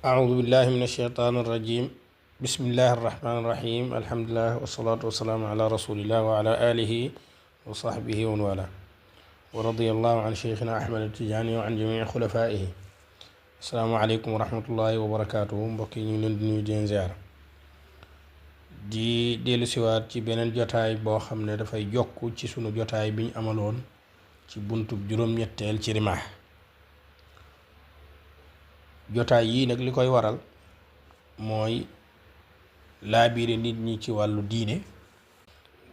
أعوذ بالله من الشيطان الرجيم. بسم الله الرحمن الرحيم. الحمد لله والصلاة والسلام على رسول الله وعلى آله وصحبه ومن والاه. ورضي الله عن شيخنا أحمد التجاني وعن جميع خلفائه. السلام عليكم ورحمة الله وبركاته. mbokk yi ñu ngi leen di nuyu di leen ziar di dellu siwaat ci beneen jotaay boo xam ne dafay jokk ci sunu jotaay bi ñu amaloon ci buntub juróom-ñetteel ci rimaax. jotaay yii nag li koy waral mooy laabiire nit ñi ci wàllu diine,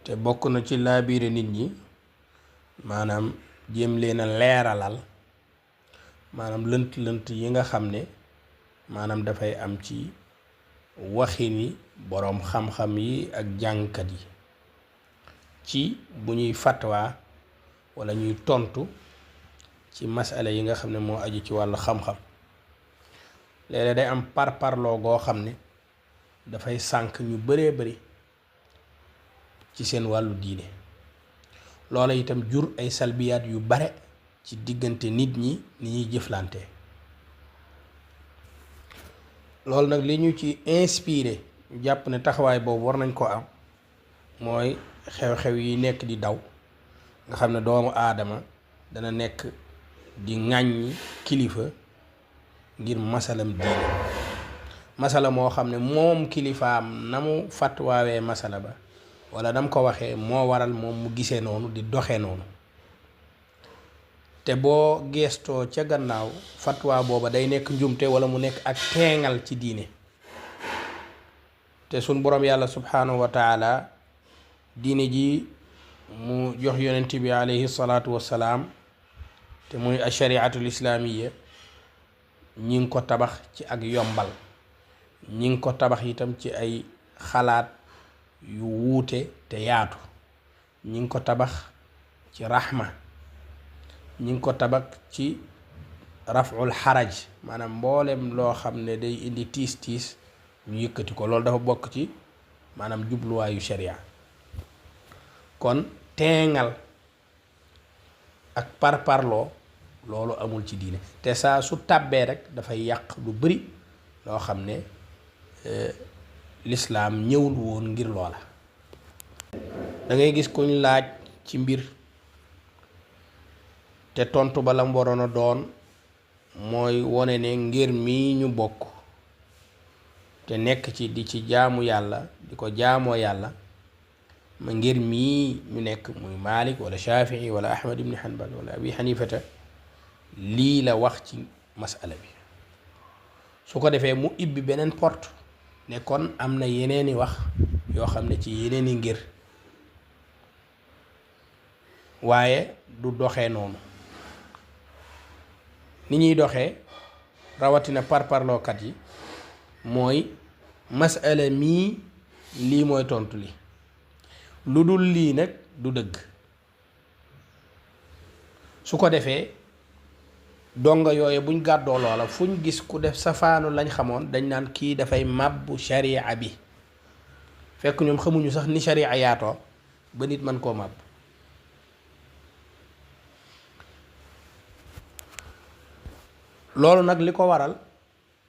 te bokk na ci laabiire nit ñi maanaam jéem leen a leeralal maanaam lënt-lënt yi nga xam ne maanaam dafay am ci waxini boroom xam-xam yi ak jàngkat yi ci bu ñuy fatwa walla ñuy tontu ci masala yi nga xam ne moo aju ci wàllu xam-xam. léeg-léeg day am parparloo goo xam ne dafay sànk ñu bëree bëri ci seen wàllu diine. loola itam jur ay salbiyaat yu bare ci diggante nit ñi ni ñuy jëflante. loolu nag li ñu ci inspiré ñu jàpp ne taxawaay boobu war nañ ko am mooy xew-xew yi nekk di daw nga xam ne doomu aadama dana nekk di ŋàññi kilifa ngir masalam diine, masala moo xam ne moom kilifaam na mu fatwaawee masala ba wala dam ko waxee moo waral moom mu gisee noonu di doxee noonu. te boo geestoo ca gannaaw fatwa booba day nekk njumte wala mu nekk ak teengal ci diine. te sun borom yàlla subhanahu wa taala diine ji mu jox yonent bi alayhi salaatu wassalaam te muy ashariatul islaamiya ñi ngi ko tabax ci ak yombal, ñi ngi ko tabax itam ci ay xalaat yu wuute te yaatu, ñi ngi ko tabax ci rahma, ñi ngi ko tabax ci raful xaraj, maanaam mboolem loo xam ne day indi tiis ñu yëkkati ko. loolu dafa bokk ci maanaam jubluwaayu sharia. kon teengal ak parparloo loolu amul ci diine, te saa su tàbbee rek dafay yàq lu bari loo xam ne lislaam ñëwul woon ngir loola. da ngay gis kuñ laaj ci mbir te tontu ba lam waroon a doon mooy wone ne ngir mii ñu bokk te nekk ci di ci jaamu yàlla di ko jaamoo yàlla ma ngir mii ñu nekk muy Malik wala Shafii wala Ahmad ibn Hanbal wala Abi Hanifata lii la wax ci masala bi. su ko defee mu ibbi beneen porte ne kon am na yeneeni wax yoo xam ne ci yeneeni ngir, waaye du doxee noonu. ni ñuy doxee rawatina parparlookat yi mooy masala mii lii mooy tontu li, lu dul lii nag du dëgg. su ko defee donga yooyu buñ gàddoo loola fuñ gis ku def safaanu lañ xamoon dañ naan kii dafay màbbu sharia bi, fekk ñoom xamuñu sax ni sharia yaatoo ba nit mën koo màbb. loolu nag li ko waral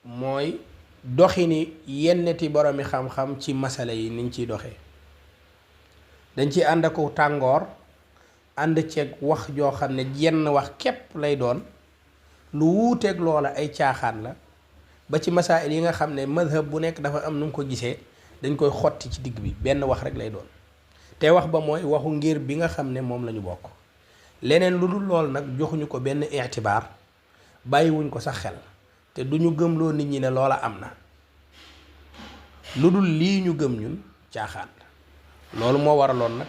mooy doxini yenneti boromi xam-xam ci masala yi niñ ciy doxee. dañ ci ànd ako tàngoor, ànd ceeg wax joo xam ne jenn wax képp lay doon, lu wuuteeg loola ay caaxaan la. ba ci masaa'il yi nga xam ne madhab bu nekk dafa am nu mu ko gisee dañ koy xotti ci digg bi, benn wax rek lay doon. te wax ba mooy waxu ngir bi nga xam ne moom la ñu bokk. leneen lu dul lool nag joxuñu ko benn itibaar, bàyyiwuñ ko sax xel, te duñu gëmloo nit ñi ne loola am na. lu dul lii ñu gëm ñun caaxaan la. loolu moo waraloon nag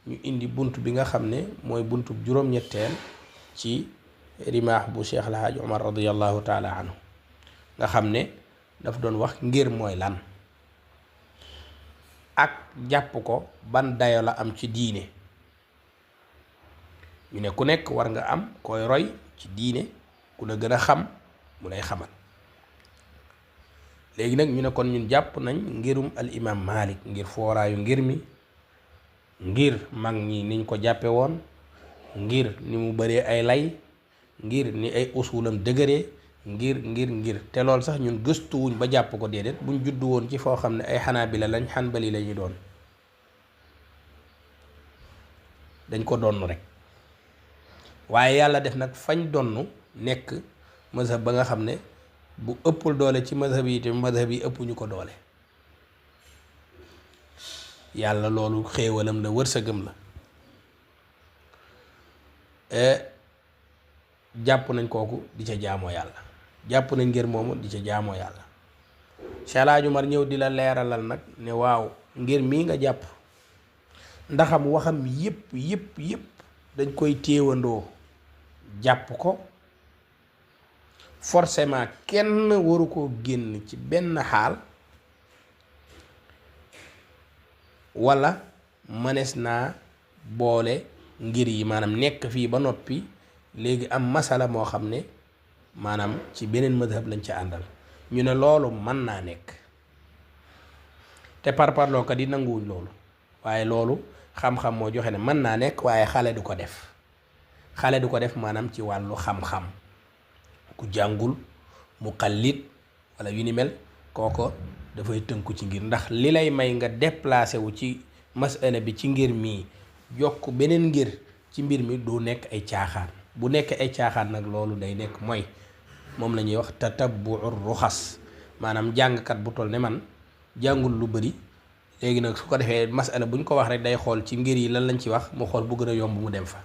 ñu indi bunt bi nga xam ne mooy buntu juróom-ñetteel ci rimaax bu Cheikh El Hadj Omar radiyallahu taala anhu, nga xam ne daf doon wax ngir mooy lan ak jàpp ko ban dayo la am ci diine. ñu ne ku nekk war nga am koy roy ci diine, ku la gën a xam mu lay xamal. léegi nag ñu ne kon ñun jàpp nañ ngirum al imam Malik ngir fooraayu ngir mi, ngir mag ñi niñ ko jàppe woon, ngir ni mu bëree ay lay, ngir ni ay usulam dëgëree, ngir te loolu sax ñun gëstuwuñ ba jàpp ko déedéet buñ juddu woon ci foo xam ne ay xanaabila lañ xanbali lañuy doon dañ ko donn rek waaye yàlla def nag fañ donn nekk mazhab ba nga xam ne bu ëppul doole ci mazhab yi te mazhab yi ëpp ñu ko doole yàlla loolu xéewalam la wërsëgam la jàpp nañ kooku di ca jaamoo yàlla jàpp nañ ngir moomu di ca jaamoo yàlla Cheikh El Hadj Omar ñëw di la leeralal nag ne waaw ngir mii nga jàpp ndaxam waxam yépp dañ koy téewandoo jàpp ko forcément kenn waru koo génn ci benn xaal walla mënees naa boole ngir yi maanaam nekk fii ba noppi léegi am masala moo xam ne maanaam ci beneen madhab lañ ca àndal ñu ne loolu mën naa nekk te parparlookat yi nanguwuñ loolu waaye loolu xam-xam moo joxe ne mën naa nekk waaye xale du ko def maanaam ci wàllu xam-xam ku jàngul mu xallit wala yu ni mel kooko dafay tënku ci ngir ndax li lay may nga déplacé wu ci masala bi ci ngir mii jokk beneen ngir ci mbir mi du nekk ay caaxaan bu nekk ay caaxaan nag loolu day nekk mooy moom la ñuy wax tatabbu ruxas maanaam jàngkat bu toll ne man jàngul lu bari léegi nag su ko defee masala bu ñu ko wax rek day xool ci ngir yi lan lañ ci wax mu xool bu gën a yomb mu dem fa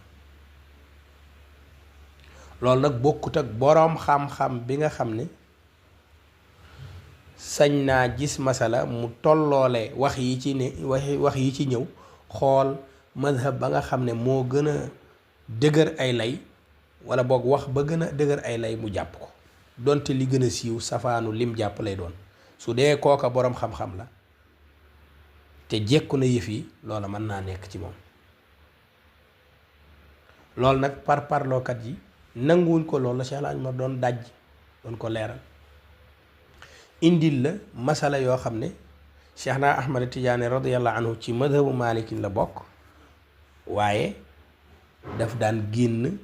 loolu nag bokkut ak boroom xam-xam bi nga xam ne sañ naa gis masala mu tolloole wax yi ci ne wax yi ci ñëw xool madhab ba nga xam ne moo gën a dëgër ay lay wala boog wax ba gën a dëgër ay lay mu jàpp ko donte li gën a siiw safaanu lim jàpp lay doon su dee kooka boroom xam-xam la te jekku na yëf yi loola mën naa nekk ci moom loolu nag parlookat yi nanguwuñ ko loolu la Cheikh El Hadj Omar doon daj doon ko leeral indil la masala yoo xam ne Cheikh na Ahmad Tidiane radiyallahu anhu ci madhabu malikin la bokk waaye daf daan génn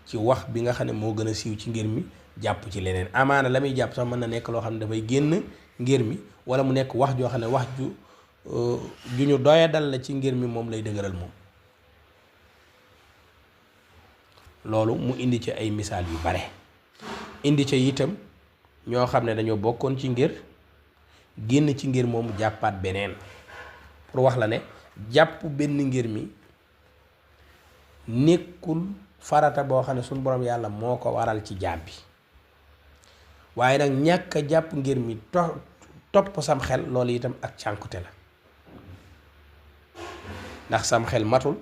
ci wax bi nga xam ne moo gën a siiw ci ngir mi jàpp ci leneen amaana la muy jàpp sax mën na nekk loo xam ne dafay génn ngir mi wala mu nekk wax joo xam ne wax ju ñu doya dal la ci ngir mi moom lay dëgëral moom loolu mu indi ci ay misaal yu bare indi ca itam ñoo xam ne dañoo bokkoon ci ngir génn ci ngir moomu jàppaat beneen pour wax la ne jàpp benn ngir mi nekkul farata boo xam ne suñu borom yàlla moo ko waral ci jaam bi waaye nag ñàkk a jàpp ngir mi topp sam xel loolu itam ak cànkute la ndax sam xel matul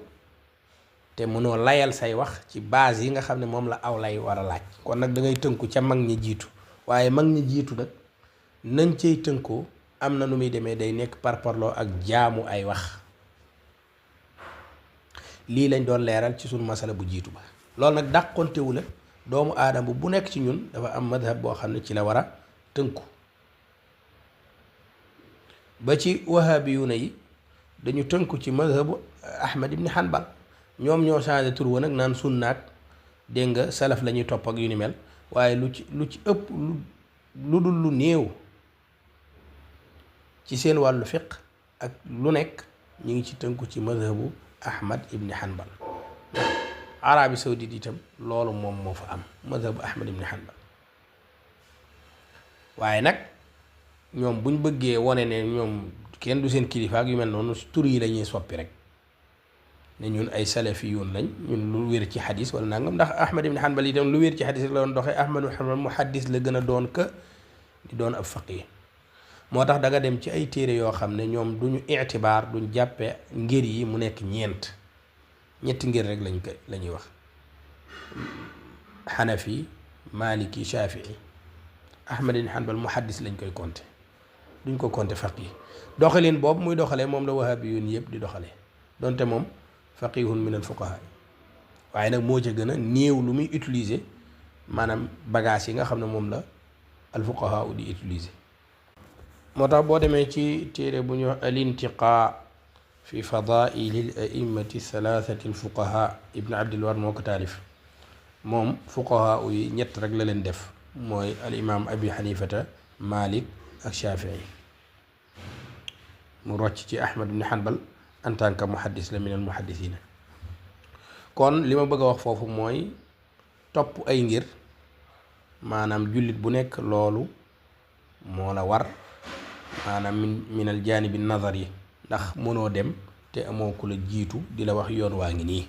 te mënoo layal say wax ci base yi nga xam ne moom la aw lay war a laaj kon nag da ngay tënku ca mag ñi jiitu waaye mag ñi jiitu nag nañ cay tënkoo am na nu muy demee day nekk parparloo ak jaamu ay wax lii lañ doon leeral ci sunu masala bu jiitu ba loolu nag dàqontewu la doomu aadama bu nekk ci ñun dafa am madhab boo xam ne ci la war a tënku ba ci wahabiyuna yi dañu tënku ci madhabu Ahmad ibn Hanbal ñoom ñoo changé tur wa nag naan sunnaak dégg nga salaf la ñuy topp ak yu ni mel waaye lu ci ëpp lu dul lu néew ci seen wàllu fiq ak lu nekk ñu ngi ci tënku ci madhabu Ahmad ibn Hanbal Arabie Saoudite itam loolu moom moo fa am madhabu Ahmad ibn Hanbal waaye nag ñoom buñ bëggee wone ne ñoom kenn du seen kilifa ak yu mel noonu tur yi lañuy soppi rek ne ñun ay salafiyun lañ ñun lu wér ci xadis wala nangam ndax Ahmad ibn Hanbal itam lu wér ci xadis rek la doon doxee Ahmad ibn Hanbal mu xadis la gën a doon ka di doon ab faqih moo tax da nga dem ci ay téere yoo xam ne ñoom duñu itibaar duñ jàppee ngir yi mu nekk ñetti ngir rek la ñuy wax xanafi maliki shafii Ahmad ibn Hanbal mu xadis lañ koy compter duñ ko compter faqih doxalin boobu muy doxalee moom la wahabiyun yëpp di doxalee donte moom faqihun min al fuqaha waaye nag moo ca gën a néew lu muy utiliser maanaam bagage yi nga xam ne moom la al fuqaha di utiliser moo tax boo demee ci téere bu ñu wax al intiqa fi fadaili l a'immati thalathati al fuqaha ibn abdil war moo ko taalif moom fuqaha yi ñett rek la leen def mooy al imaam abi xanifata malik ak shafii mu rocc ci ahmad ibn hanbal en tant que muhaddis la min al muhaddisina. kon li ma bëgg a wax foofu mooy topp ay ngir maanaam jullit bu nekk loolu moo la war maanaam min al jaanibi nazar yi ndax mënoo dem te amoo ku la jiitu di la wax yoon waa ngi nii.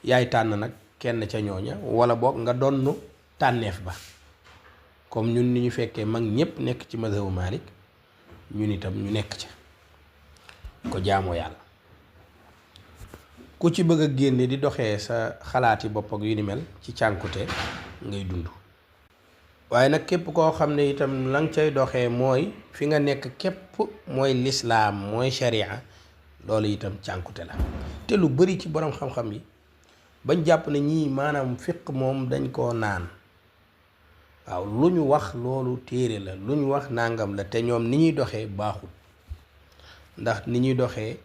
yaay tànn nag kenn ca ñooña wala boog nga donn tànneef ba comme ñun ni ñu fekkee mag ñépp nekk ci mazhabu Malik ñun itam ñu nekk ca ko jaamoo yàlla. ku ci bëgg a génne di doxee sa xalaati bopp ak yu ni mel ci cànkute ngay dund. waaye nag képp koo xam ne itam la nga cay doxee mooy fi nga nekk képp mooy lislaam mooy sharia loolu itam cànkute la. te lu bari ci borom xam-xam yi bañ jàpp ne ñii maanaam fiq moom dañ koo naan waaw lu ñu wax loolu téere la lu ñu wax nangam la te ñoom ni ñuy doxee baaxul ndax ni ñuy doxee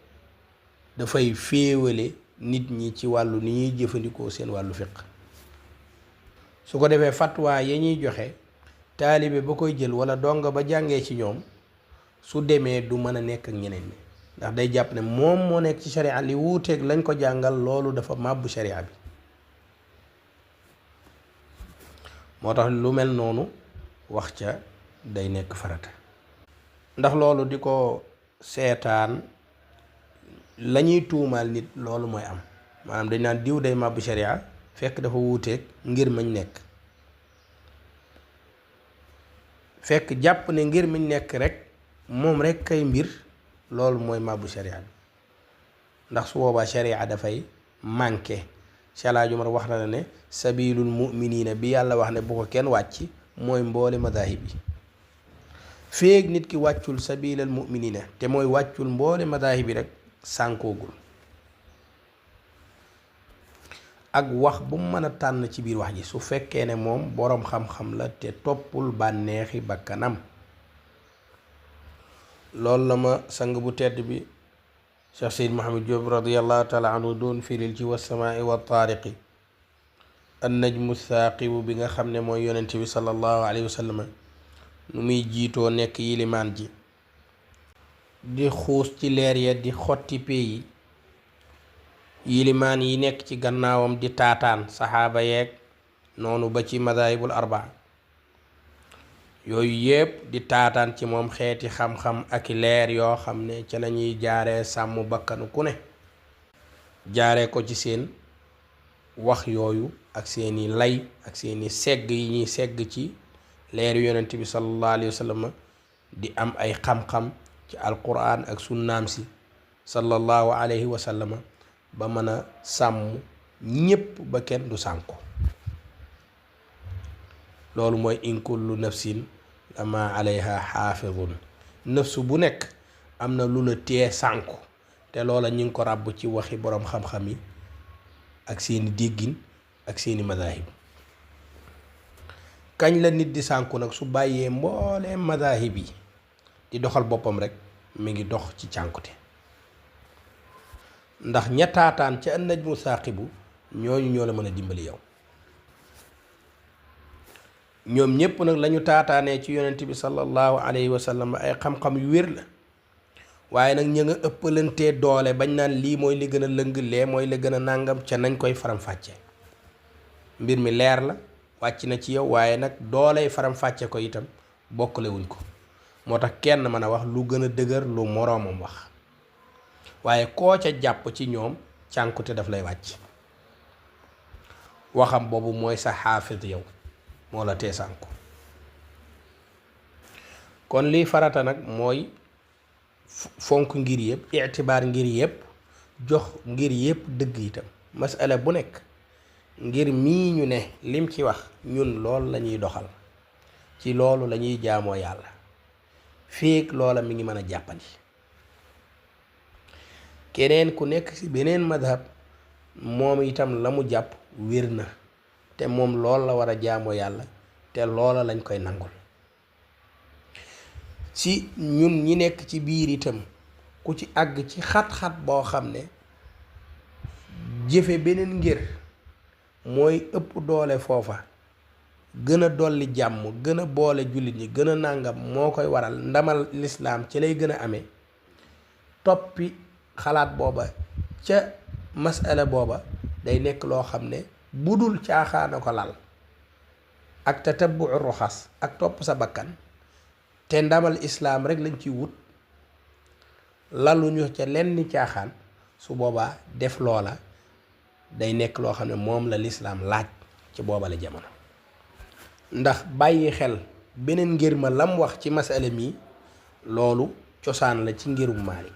dafay féewale nit ñi ci wàllu ni ñuy jëfandikoo seen wàllu fiq. su ko defee fatwa ya ñuy joxe taalibe ba koy jël wala donga ba jàngee ci ñoom su demee du mën a nekk ak ñeneen ñi ndax day jàpp ne moom moo nekk ci sharia li wuuteeg lañ ko jàngal loolu dafa màbbu sharia bi. moo tax lu mel noonu wax ca day nekk farata ndax loolu di ko seetaan lañuy tuumaal nit loolu mooy am maanaam dañ naan diw day màbbu sharia fekk dafa wuuteeg ngir mañ nekk fekk jàpp ne ngir mañ nekk rek moom rek kay mbir loolu mooy màbbu sharia bi ndax su boobaa sharia dafay manqué. Cheikh Umar wax na la ne sabilul mu'minina bi yàlla wax ne bu ko kenn wàcc mooy mboole madahib yi féeg nit ki wàccul sabilal mu'minina te mooy wàccul mboole madahib yi rek sànkoogul. ak wax bu mu mën a tànn ci biir wax ji su fekkee ne moom boroom xam-xam la te toppul bànneexi bakkanam. loolu la ma sang bu tedd bi Cheikh Seyd Mohamed Diop radiyallahu taala anhu doon firil ci wasamaai wa taariqi an najmu thaaqibu bi nga xam ne mooy yonent bi sallallahu alayhi wa sallam nu muy jiitoo nekk yilimaan ji di xuus ci leer ya di xotti pee yilimaan yi nekk ci gannaawam di taataan saxaaba yeeg noonu ba ci madahibul arbaa yooyu yépp di taataan ci moom xeeti xam-xam ak leer yoo xam ne ca lañuy jaaree sàmm bakkanu ku ne jaaree ko ci seen wax yooyu ak seeni lay ak seeni segg yi ñuy segg ci leer yonent bi sallallahu alayhi wa sallam di am ay xam-xam ci alquran ak sunnaam si sallallahu alayhi wa sallam ba mën a sàmm ñépp ba kenn du sànku. loolu mooy in kullu nafsin lama alayha xaafidun nafsu bu nekk am na lu la tee sànku te loola ñu ngi ko ràbb ci waxi boroom xam-xam yi ak seeni déggin ak seeni madahib. kañ la nit di sànku nag su bàyyee mbooleem madahib yi di doxal boppam rek mi ngi dox ci cànkute ndax ña taataan ca an najmu saaqibu ñooñu ñoo la mën a dimbali yow. ñoom ñépp nag lañu taataanee ci yonent bi sallallahu alayhi wa sallam ay xam-xam yu wér la waaye nag ña nga ëppalantee doole bañ naan lii mooy li gën a lëng lee mooy li gën a nàngam ca nañ koy faram-fàcce. mbir mi leer la wàcc na ci yow waaye nag dooley faram-fàcce ko itam bokkale wuñ ko moo tax kenn mën a wax lu gën a dëgër lu moroomam wax waaye koo ca jàpp ci ñoom cànkute daf lay wàcc. waxam boobu mooy sa xaafid yow moo la tee sànku. kon liy farata nag mooy fonk ngir yëpp itibaar ngir yëpp jox ngir yëpp dëgg itam masala bu nekk ngir mii ñu ne lim ci wax ñun loolu lañuy doxal ci loolu lañuy jaamoo yàlla féeg loola mi ngi mën a jàppandi. keneen ku nekk ci beneen madhab moom itam la mu jàpp wér na te moom lool la war a jaamoo yàlla te loola lañ koy nangul. ci ñun ñi nekk ci biir itam ku ci àgg ci xat-xat boo xam ne jëfe beneen ngir mooy ëpp doole foofa gën a dolli jàmm gën a boole jullit ñi gën a nàngam moo koy waral ndamal lislaam ci lay gën a amee toppi xalaat booba ca masala booba day nekk loo xam ne bu dul caaxaana ko lal ak tatabbu ruxas ak topp sa bakkan te ndamal islaam rek lañ ciy wut laluñu ca lenn caaxaan su boobaa def loola day nekk loo xam ne moom la lislaam laaj ci booba la jamono ndax bàyyi xel beneen ngir ma lam wax ci masala mi loolu cosaan la ci ngirum Maalik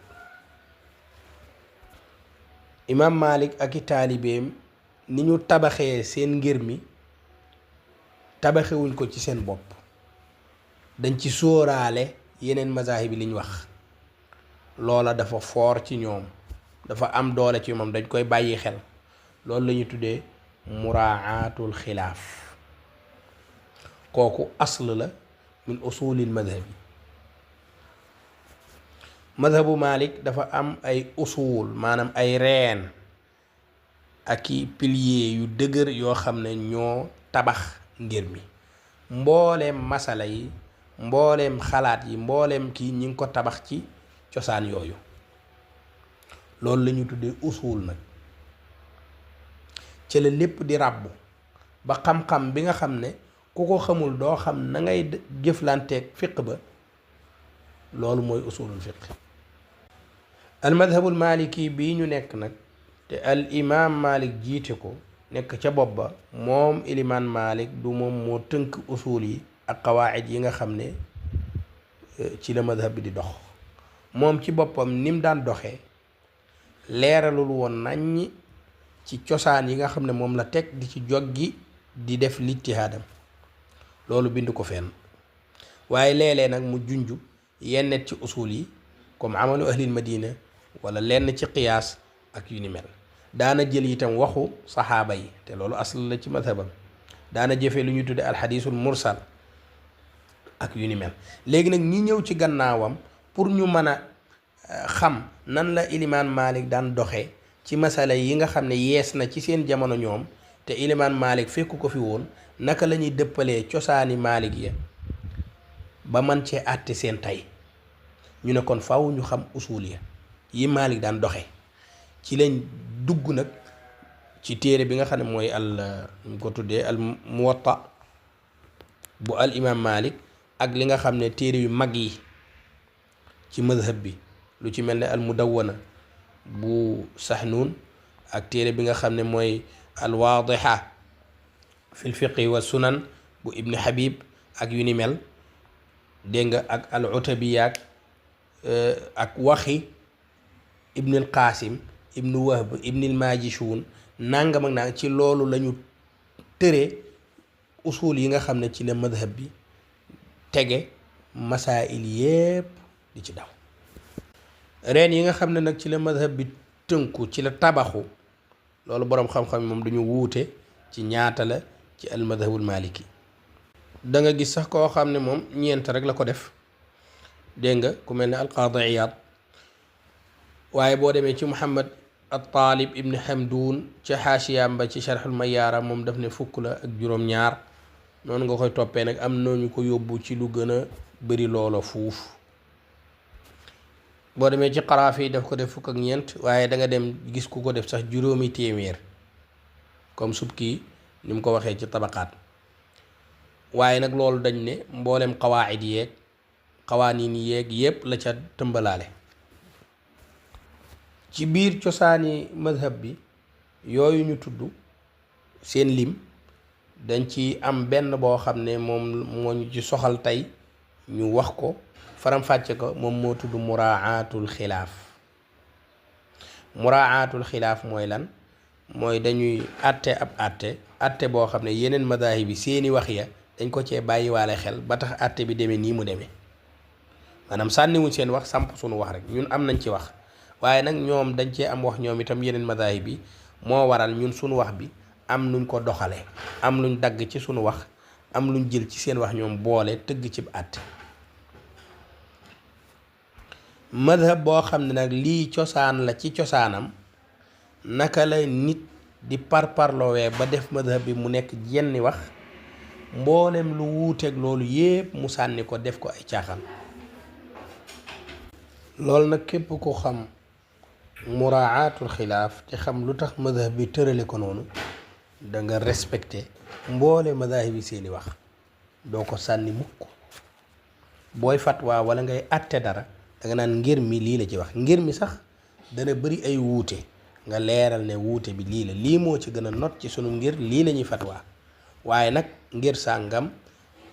imaam Maalik ak i taalibeem ni ñu tabaxee seen ngir mi tabaxewuñ ko ci seen bopp dañ ci sóoraale yeneen mazahib yi liñ wax loola dafa foor ci ñoom dafa am doole ci moom dañ koy bàyyi xel loolu la ñuy tuddee muraatul xilaaf kooku asl la min usulil madhabi madhabu Malik dafa am ay usul maanaam ay reen ak i piliers yu dëgër yoo xam ne ñoo tabax ngir mi mbooleem masala yi mbooleem xalaat yi mbooleem kii ñi ngi ko tabax ci cosaan yooyu loolu la ñu tuddee usul nag ci la lépp di ràbbu ba xam-xam bi nga xam ne ku ko xamul doo xam na ngay jëflanteeg fiq ba loolu mooy usulul fiq al madhabul maliki bii ñu nekk nag te al imam Malik jiite ko nekk ca bopp ba moom ilimaan Malik du moom moo tënk usul yi ak qawaacid yi nga xam ne ci la madhab bi di dox moom ci boppam ni mu daan doxee leeralul woon naññ ci cosaan yi nga xam ne moom la teg di ci joggi di def lijtihaadam loolu bind ko fenn waaye léeg-léeg nag mu junj yennet ci usul yi comme amalu ahlil madina wala lenn ci qiyaas ak yu ni mel daana jël itam waxu saxaaba yi te loolu asl la ci madhabam daana jëfe lu ñu tudde alxadiisul mursal ak yu ni mel léegi nag ñi ñëw ci gannaawam pour ñu mën a xam nan la ilimaan Malik daan doxe ci masala yi nga xam ne yees na ci seen jamono ñoom te ilimaan Malik fekku ko fi woon naka la ñuy dëppalee cosaani Malik ya ba man cee àtte seen tey ñu ne kon faw ñu xam usul ya yi Malik daan doxe ci lañ dugg nag ci téere bi nga xam ne mooy ñu ko tuddee al muwatta bu al imam Malik ak li nga xam ne téere yu mag yi ci madhab bi lu ci mel ne al mudawwana bu Sahnun ak téere bi nga xam ne mooy al waadiha fil fiqhi wa sunan bu ibni Habib ak yu ni mel dégg nga ak al utabiyaak ak waxi ibnul Qasim ibnu Wahb ibnul Majishun nangam ak nang ci loolu lañu tëree usul yi nga xam ne ci la madhab bi tege masail yépp di ci daw reen yi nga xam ne nag ci la madhab bi tënku ci la tabaxu loolu boroom xam-xam moom duñu wuute ci ñaata la ci al madhabul maliki da nga gis sax koo xam ne moom ñeent rek la ko def dégg nga ku mel ne al qaadi Iyaad waaye boo demee ci Muhammad al Taalib ibn Hamdun ca xaasiyam ba ci sharxul Mayyaara moom daf ne fukk la ak juróom-ñaar noonu nga koy toppee nag am nañu ko yóbbu ci lu gën a bari loola fuuf boo demee ci Qaraafi yi daf ko def fukk ak ñeent waaye da nga dem gis ku ko def sax juróomi téeméer comme Subki ni mu ko waxee ci tabaqaat waaye nag loolu dañ ne mboolem qawaacid yeeg qawaaniin yeeg yépp la ca tëmbalaale ci biir cosaani madhab bi yooyu ñu tudd seen lim dañ ci am benn boo xam ne moom moo ñu ci soxal tey ñu wax ko faram-fàcce ko moom moo tudd muraatul xilaaf muraatul xilaaf mooy lan mooy dañuy àtte ab àtte boo xam ne yeneen madahib yi seeni wax ya dañ ko cee bàyyiwaale xel ba tax àtte bi demee nii mu demee maanaam sànniwuñ seen wax samp suñu wax rek ñun am nañ ci wax waaye nag ñoom dañ cee am wax ñoom itam yeneen madahib bi moo waral ñun suñu wax bi am nuñ ko doxale am luñ dagg ci suñu wax am luñ jël ci seen wax ñoom boole tëgg ci àtte madhab boo xam ne nag lii cosaan la ci cosaanam naka la nit di parparloowee ba def madhab bi mu nekk jenni wax mboolem lu wuuteeg loolu yépp mu sànni ko def ko ay caaxaan. loolu nag képp ku xam muraatul xilaaf te xam lu tax madhab bi tërale ko noonu da nga respecté mboole madahib yi seeni wax doo ko sànni mukk. booy fatwa wala ngay àtte dara da nga naan ngir mi lii la ci wax. ngir mi sax dana bari ay wuute nga leeral ne wuute bi lii la, lii moo ci gën a not ci sunu ngir, lii la ñuy fatwa. waaye nag ngir sàngam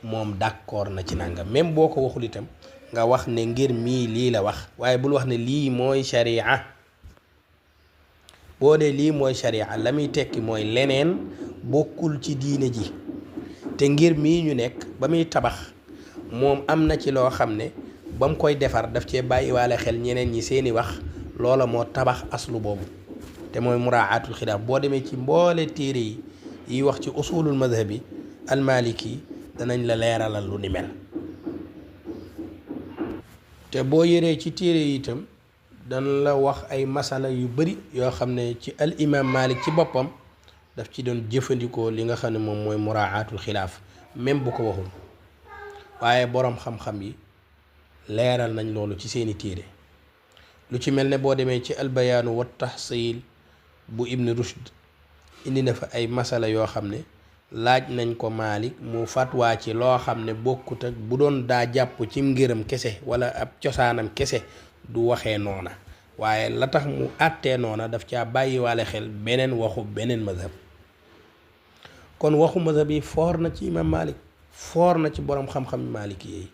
moom d'accord na ci nangam, même boo ko waxul itam nga wax ne ngir mii lii la wax, waaye bul wax ne lii mooy sharia. boo dee lii mooy sharia la muy tekki mooy leneen bokkul ci diine ji. te ngir mii ñu nekk ba muy tabax moom am na ci loo xam ne ba mu koy defar daf cee bàyyiwaale xel ñeneen ñi seeni wax, loola moo tabax aslu boobu te mooy muraatul xilaaf. boo demee ci mboole téere yi wax ci usulul madhabi al maliki danañ la leeralal lu ni mel. te boo yëree ci téere yi itam dana la wax ay masala yu bari yoo xam ne ci al imam malik ci boppam daf ci doon jëfandikoo li nga xam ne moom mooy muraatul xilaaf même bu ko waxul, waaye boroom xam-xam yi leeral nañ loolu ci seeni téere. lu ci mel ne boo demee ci albayaanu wa tahsil bu ibn rushd indi na fa ay masala yoo xam ne laaj nañ ko Malik mu fatwaa ci loo xam ne bokkut ak bu doon daa jàpp ci ngiram kese wala ab cosaanam kese du waxee noona, waaye la tax mu àttee noona daf caa bàyyiwaale xel beneen waxu beneen mazhab. kon waxu mazhab yi foor na ci imam Malik, foor na ci boroom xam-xam Malik yi.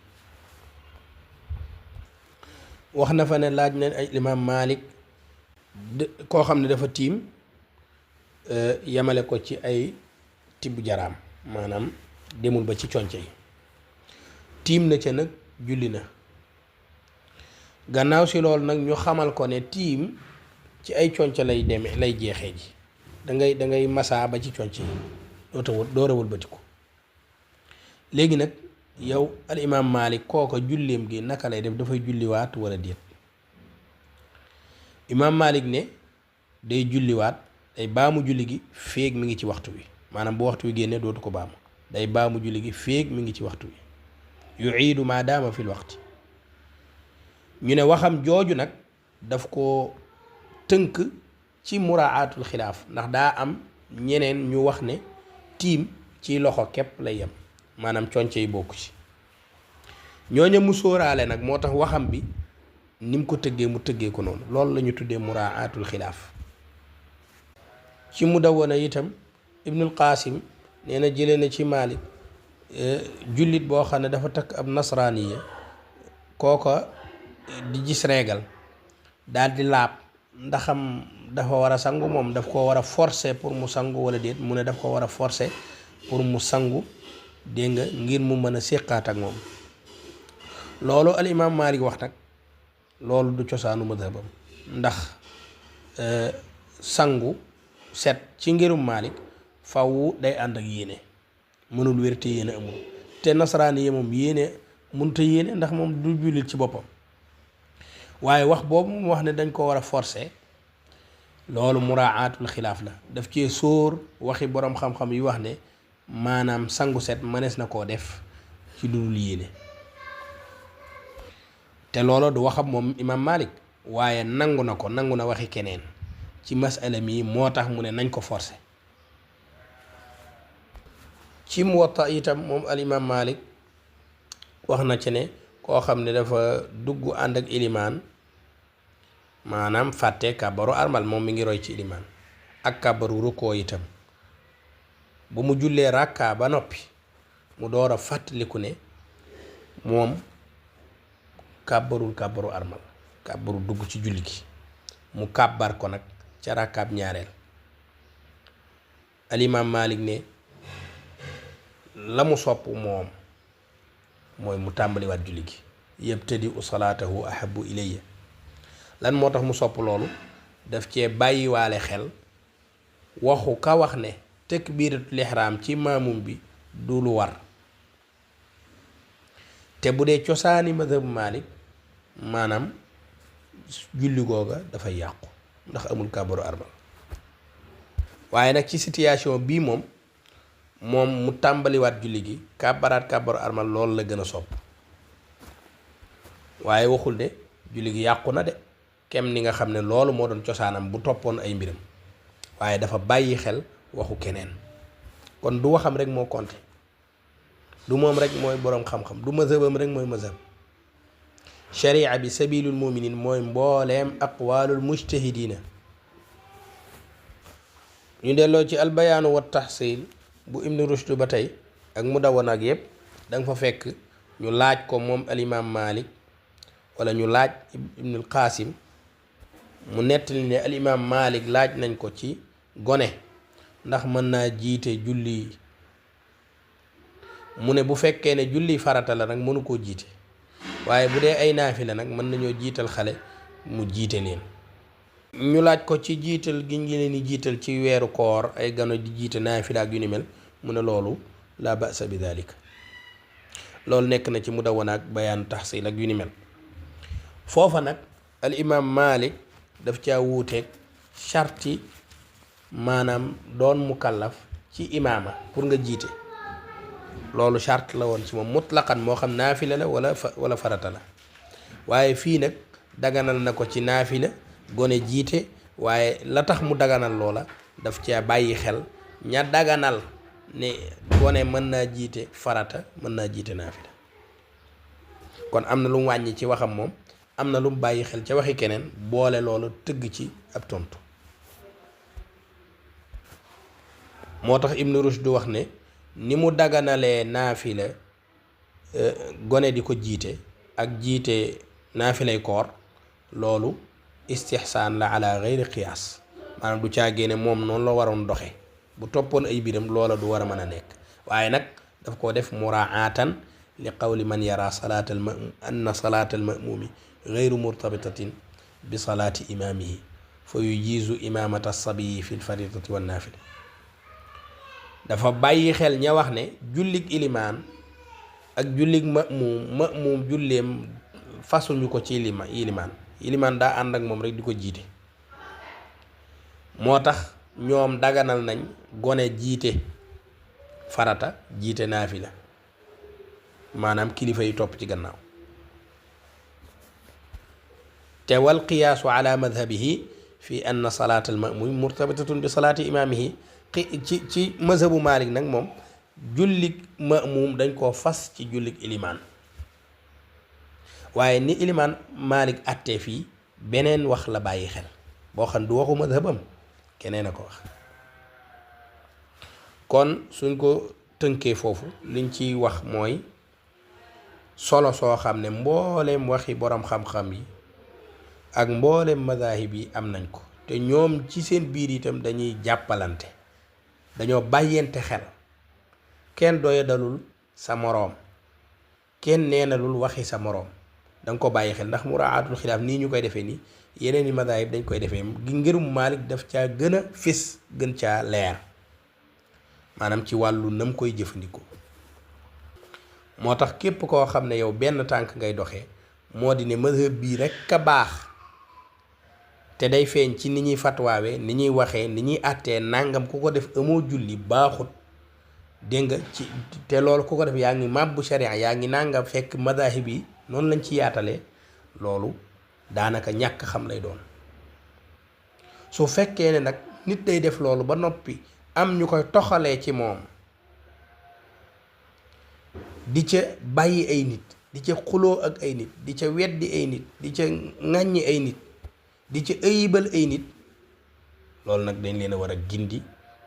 wax na fa ne laaj nañ ay imam Malik koo xam ne dafa tiim yamale ko ci ay tibb jaraam, maanaam demul ba ci conce yi, tiim na ca nag julli na. gannaaw si loolu nag ñu xamal ko ne tiim ci ay conce lay demee lay jeexee ji, da ngay masaa ba ci conce yi doo rawul batiku. léegi nag yow al imam Malik kooko julleem gi naka lay def, dafay julliwaat wala déet? imam Malik ne day julliwaat, day baamu julli gi féeg mi ngi ci waxtu wi, maanaam bu waxtu wi génnee dootu ko baamu, day baamu julli gi féeg mi ngi ci waxtu wi, yuiidu maa daama fil waxti. ñu ne waxam jooju nag daf ko tënk ci muraatul xilaaf, ndax daa am ñeneen ñu wax ne tiim ci loxo képp lay yem, maanaam conce yi bokku ci. ñooña mu sóoraale nag moo tax waxam bi ni mu ko tëggee mu tëggee ko noonu. loolu la ñu tuddee muraatul xilaaf. ci Mudawwana itam Ibnul Qaasim nee na jëlee na ci Maalik jullit boo xam ne dafa takk ab nasraaniya, kooka di gis reegal daal di laab, ndaxam dafa war a sangu, moom daf ko war a forcer pour mu sangu wala déet? mu ne daf ko war a forcer pour mu sangu, dégg nga, ngir mu mën a séqaat ak moom. loolu al imam Malik wax nag loolu du cosaanu madhabam, ndax sangu set ci ngirum Malik faw day ànd ak yéene, mënul wér te yéene amul. te nasaraani yi moom yéene mënta yéene ndax moom du jullit ci boppam. waaye wax boobu mu wax ne dañ ko war a forcer, loolu muraatul xilaaf la, daf cee sóor waxi boroom xam-xam yi wax ne maanaam sangu set mënees na koo def ci lu dul yéene. te loolu du waxam moom imam Malik, waaye nangu na ko, nangu na waxi keneen ci masala mi, moo tax mu ne nañ ko forcer. ci Muwatta itam moom al imam Malik wax na ci ne koo xam ne dafa dugg ànd ak ilimaan, maanaam fàtte kàbbaru armal, moom mi ngi roy ci ilimaan, ak kàbbaru rukkoo itam, bu mu jullee ràkkaa ba noppi mu door a fàttaliku ne moom kàbbaru armal, kàbbaru dugg ci julli gi, mu kàbbar ko nag ca ràkkaab ñaareel. alimaam Malik ne la mu sopp moom mooy mu tàmbaliwaat julli gi, yabtadi u salaatahu ahabu ilayya. lan moo tax mu sopp loolu? daf cee bàyyiwaale xel waxu ka wax ne takbiratul ihram ci maamum bi du lu war. te bu dee cosaani madhabu Malik maanaam julli googa dafay yàqu ndax amul kàbbaru armal. waaye nag ci situation bii moom moom mu tàmbaliwaat julli gi kàbbaraat kàbbaru armal loolu la gën a sopp waaye waxul de julli gi yàqu na de kem ni nga xam ne loolu moo doon cosaanam bu toppoon ay mbiram waaye dafa bàyyi xel waxu keneen kon du waxam rek moo compté du moom rek mooy boroom xam-xam du mazhabam rek mooy mazhab sharia bi sabilul muminin mooy mbooleem aqwaalul mujtahidina ñu delloo ci albayaanu wa tahsil bu ibnu rushd ba tey ak mudawwana ak yépp danga fa fekk ñu laaj ko moom alimaam Malik wala ñu laaj ibnul Qasim mu nettali ne alimaam Malik laaj nañ ko ci gone ndax mën naa jiite julli mu ne bu fekkee ne julli farata la nag mënu koo jiite waaye bu dee ay naafila nag mën nañoo jiital xale mu jiite leen ñu laaj ko ci jiital gi ngi leen di jiital ci weeru koor ay gano di jiite naafila ak yu ni mel mu ne loolu la ba'sa bi daalika loolu nekk na ci mudawwana ak bayaanu tahsil ak yu ni mel foofa nag al imaam Malik daf caa wuuteeg sharti maanaam doon mukallaf ci imaama pour nga jiite loolu charte la woon ci moom mutlaqan moo xam naafila la wala farata la waaye fii nag daganal na ko ci naafila gone jiite waaye la tax mu daganal loola daf caa bàyyi xel ña daganal ne gone mën naa jiite farata mën naa jiite naafila kon am na lu mu wàññi ci waxam moom am na lu mu bàyyi xel ca waxi keneen boole loolu tëgg ci ab tontu moo tax Ibnu Rushd wax ne ni mu daganalee naafila gone di ko jiite ak jiite naafilay koor loolu istihsaan la ala gayri qiyaas maanaam du caagee ne moom noonu la waroon doxe bu toppoon ay biram loola du war a mën a nekk waaye nag daf koo def muraatan li qawli man yara salaatal ma'muum anna salaatal ma'muumi gayru murtabitatin bi salaati imaamihi fa yujiizu imaamata sabiyi fi lfaridati wan naafila dafa bàyyi xel ña wax ne jullig ilimaan ak jullig ma'muum julleem fasuñu ko ci ilimaan daa ànd ak moom rek di ko jiite moo tax ñoom daganal nañ gone jiite farata jiite naafila maanaam kilifa yi topp ci gannaaw te wal qiyaasu ala madhabihi fi anna salaatal ma'muum murtabitatun bi salaati imaamihi ci mazhabu Malik nag moom jullig ma'muum dañ koo fas ci jullig ilimaan waaye ni ilimaan Malik attee fii beneen wax la bàyyi xel boo xam du waxu mazhabam keneen a ko wax kon suñ ko tënkee foofu liñ ciy wax mooy solo soo xam ne mbooleem waxi boroom xam-xam yi ak mbooleem mazahib yi am nañ ko te ñoom ci seen biir itam dañuy jàppalante dañoo bàyyente xel kenn doyadalul sa moroom kenn neenalul waxi sa moroom danga ko bàyyi xel ndax muraatul xilaaf nii ñu koy defee nii yeneen i mazahib dañ koy defee ngirum Maalik daf caa gën a fis gën caa leer maanaam ci wàllu nam koy jëfandikoo moo tax képp koo xam ne yow benn tànk ngay doxee moo di ne mazhab bii rekk a baax te day feeñ ci ni ñuy fatwaawee ni ñuy waxee ni ñuy àttee nangam ku ko def amoo julli baaxut dégg nga ci te loolu ku ko def yaa ngi màbbu sharia yaa ngi nangam fekk mazahib yi noonu lañ ci yaatalee loolu daanaka ñàkk xam lay doon su fekkee ne nag nit day def loolu ba noppi am ñu koy toxalee ci moom di ca bàyyi ay nit di ca xuloo ak ay nit di ca weddi ay nit di ca ŋàññi ay nit di ca ëyibal ay nit loolu nag dañ leen a war a gindi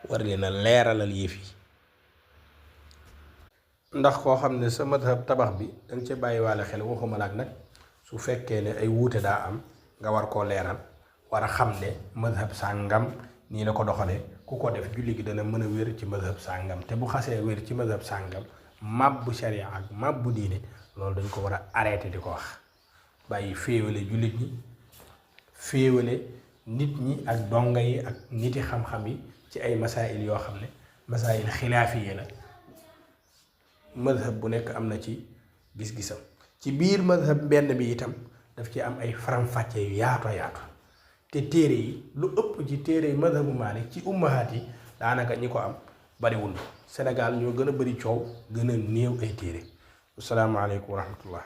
war leen a leeralal yëf yi ndax koo xam ne sa madhab tabax bi danga ca bàyyi waale xel waxuma la ak nag su fekkee ne ay wuute daa am nga war koo leeral war a xam ne madhab sàngam nii la ko doxalee ku ko def julli gi dana mën a wér ci madhab sàngam te bu xasee wér ci madhab sàngam màbbu sharia ak màbbu diine loolu dañ ko war a arrêté di ko wax bàyyi féewale jullit ñi féewale nit ñi ak donga yi ak niti xam-xam yi ci ay masaayil yoo xam ne masaayil xilaafiye la madhab bu nekk am na ci gis-gisam ci biir madhab benn bi itam daf ci am ay faram-fàcce yu yaato yaatu te téere yi lu ëpp ci téere yi madhabu Maalik ci ummahaat yi daanaka ñi ko am bariwul Sénégal ñoo gën a bari coow gën a néew ay téere asalaamaaleykum wa rahmatullah